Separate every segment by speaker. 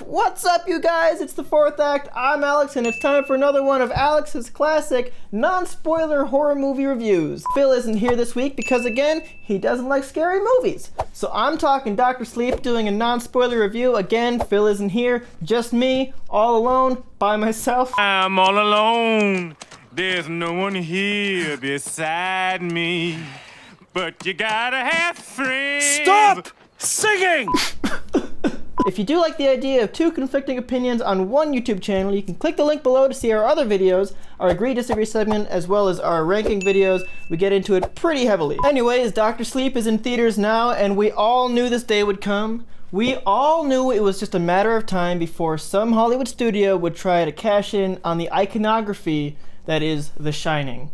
Speaker 1: What's up, you guys? It's the Fourth Act. I'm Alex, and it's time for another one of Alex's classic non-spoiler horror movie reviews. Phil isn't here this week because, again, he doesn't like scary movies. So I'm talking Dr. Sleep, doing a non-spoiler review. Again, Phil isn't here, just me, all alone, by myself.
Speaker 2: I'm all alone. There's no one here beside me. But you gotta have friends.
Speaker 3: Stop singing!
Speaker 1: If you do like the idea of two conflicting opinions on one YouTube channel, you can click the link below to see our other videos, our Agree Disagree segment, as well as our ranking videos. We get into it pretty heavily. Anyways, Dr. Sleep is in theaters now, and we all knew this day would come. We all knew it was just a matter of time before some Hollywood studio would try to cash in on the iconography that is The Shining.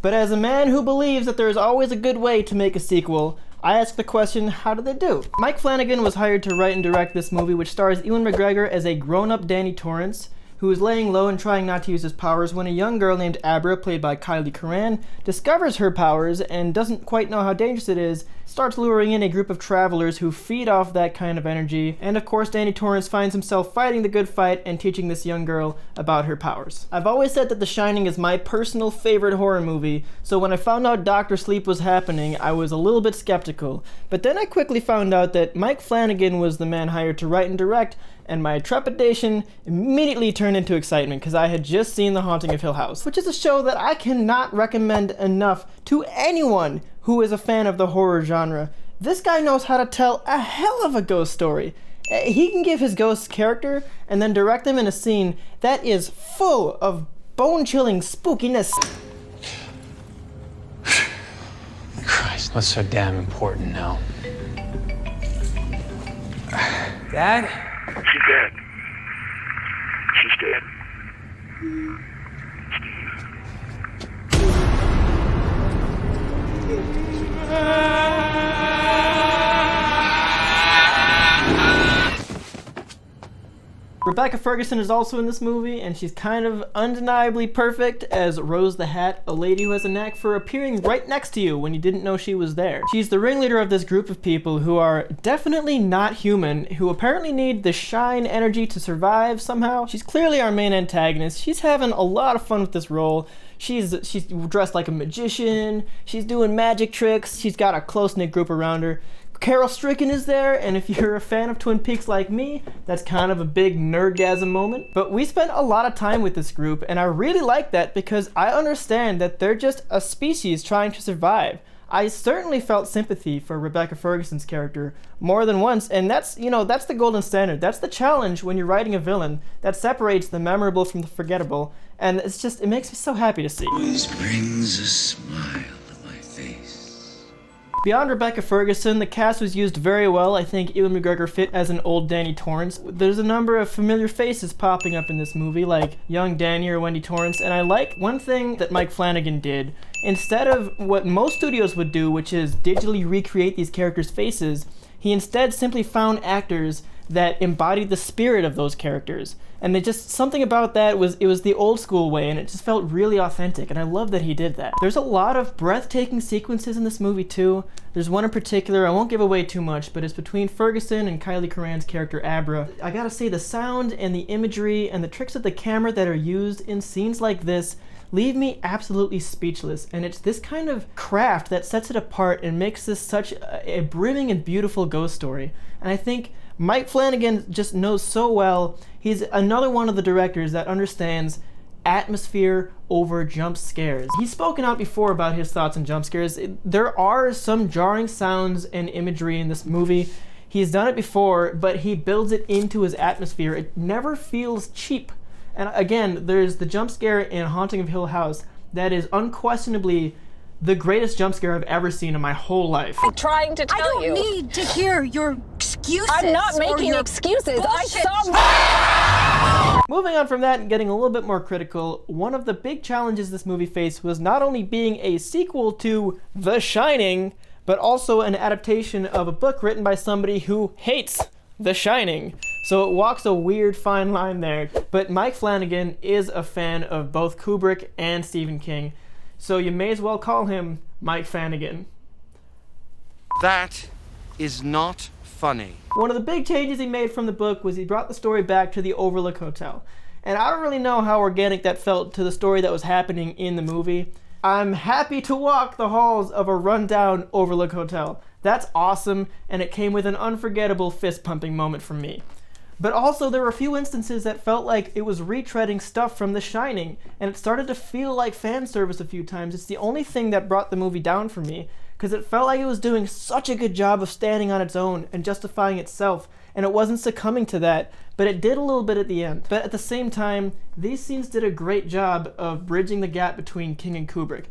Speaker 1: But as a man who believes that there is always a good way to make a sequel, I ask the question, how did they do? Mike Flanagan was hired to write and direct this movie, which stars Ewan McGregor as a grown-up Danny Torrance, who is laying low and trying not to use his powers when a young girl named Abra, played by Kyleigh Curran, discovers her powers and doesn't quite know how dangerous it is, starts luring in a group of travelers who feed off that kind of energy, and of course Danny Torrance finds himself fighting the good fight and teaching this young girl about her powers. I've always said that The Shining is my personal favorite horror movie, so when I found out Dr. Sleep was happening, I was a little bit skeptical. But then I quickly found out that Mike Flanagan was the man hired to write and direct, and my trepidation immediately turned into excitement because I had just seen The Haunting of Hill House, which is a show that I cannot recommend enough to anyone who is a fan of the horror genre. This guy knows how to tell a hell of a ghost story. He can give his ghosts character and then direct them in a scene that is full of bone-chilling spookiness.
Speaker 4: Christ, what's so damn important now?
Speaker 3: Dad?
Speaker 5: She's dead. She's dead.
Speaker 1: Rebecca Ferguson is also in this movie, and she's kind of undeniably perfect as Rose the Hat, a lady who has a knack for appearing right next to you when you didn't know she was there. She's the ringleader of this group of people who are definitely not human, who apparently need the shine energy to survive somehow. She's clearly our main antagonist. She's having a lot of fun with this role. She's dressed like a magician, she's doing magic tricks, she's got a close-knit group around her. Carol Stricken is there, and if you're a fan of Twin Peaks like me, that's kind of a big nerdgasm moment. But we spent a lot of time with this group, and I really like that because I understand that they're just a species trying to survive. I certainly felt sympathy for Rebecca Ferguson's character more than once, and that's, that's the golden standard. That's the challenge when you're writing a villain that separates the memorable from the forgettable, and it makes me so happy to see.
Speaker 6: Always brings a smile to my face.
Speaker 1: Beyond Rebecca Ferguson, the cast was used very well. I think Ewan McGregor fit as an old Danny Torrance. There's a number of familiar faces popping up in this movie, like young Danny or Wendy Torrance, and I like one thing that Mike Flanagan did. Instead of what most studios would do, which is digitally recreate these characters' faces, he instead simply found actors that embodied the spirit of those characters. And something about that was the old school way, and it just felt really authentic, and I love that he did that. There's a lot of breathtaking sequences in this movie too. There's one in particular, I won't give away too much, but it's between Ferguson and Kyleigh Curran's character Abra. I gotta say, the sound and the imagery and the tricks of the camera that are used in scenes like this leave me absolutely speechless, and it's this kind of craft that sets it apart and makes this such a brimming and beautiful ghost story. And I think Mike Flanagan just knows so well. He's another one of the directors that understands atmosphere over jump scares. He's spoken out before about his thoughts on jump scares. There are some jarring sounds and imagery in this movie. He's done it before, but he builds it into his atmosphere. It never feels cheap. And again, there's the jump scare in Haunting of Hill House that is unquestionably the greatest jump scare I've ever seen in my whole life.
Speaker 7: I'm trying to tell you.
Speaker 8: I don't need to hear your excuses.
Speaker 7: I'm not making excuses. I saw.
Speaker 1: Moving on from that and getting a little bit more critical, one of the big challenges this movie faced was not only being a sequel to The Shining, but also an adaptation of a book written by somebody who hates The Shining. So it walks a weird fine line there. But Mike Flanagan is a fan of both Kubrick and Stephen King. So you may as well call him Mike Flanagan.
Speaker 3: That is not funny.
Speaker 1: One of the big changes he made from the book was he brought the story back to the Overlook Hotel. And I don't really know how organic that felt to the story that was happening in the movie. I'm happy to walk the halls of a rundown Overlook Hotel. That's awesome, and it came with an unforgettable fist-pumping moment from me. But also, there were a few instances that felt like it was retreading stuff from The Shining, and it started to feel like fan service a few times. It's the only thing that brought the movie down for me, because it felt like it was doing such a good job of standing on its own and justifying itself, and it wasn't succumbing to that, but it did a little bit at the end. But at the same time, these scenes did a great job of bridging the gap between King and Kubrick.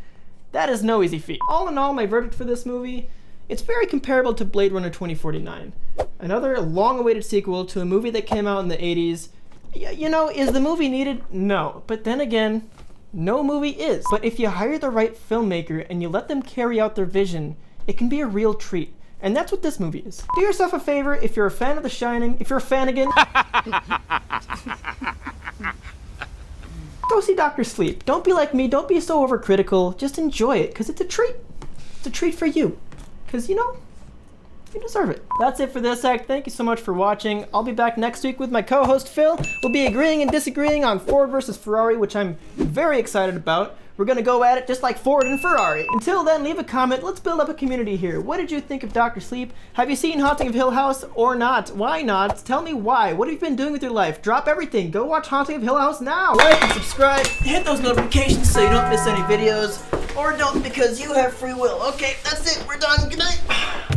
Speaker 1: That is no easy feat. All in all, my verdict for this movie, it's very comparable to Blade Runner 2049. Another long-awaited sequel to a movie that came out in the 80s. You know, is the movie needed? No. But then again, no movie is. But if you hire the right filmmaker and you let them carry out their vision, it can be a real treat. And that's what this movie is. Do yourself a favor, if you're a fan of The Shining, if you're a Flanagan, go see Dr. Sleep. Don't be like me, don't be so overcritical, just enjoy it, because it's a treat. It's a treat for you. Because, you know, you deserve it. That's it for this act. Thank you so much for watching. I'll be back next week with my co-host Phil. We'll be agreeing and disagreeing on Ford versus Ferrari, which I'm very excited about. We're gonna go at it just like Ford and Ferrari. Until then, leave a comment. Let's build up a community here. What did you think of Dr. Sleep? Have you seen Haunting of Hill House or not? Why not? Tell me why. What have you been doing with your life? Drop everything. Go watch Haunting of Hill House now. Like and subscribe. Hit those notifications so you don't miss any videos. Or don't, because you have free will. Okay, that's it. We're done. Good night.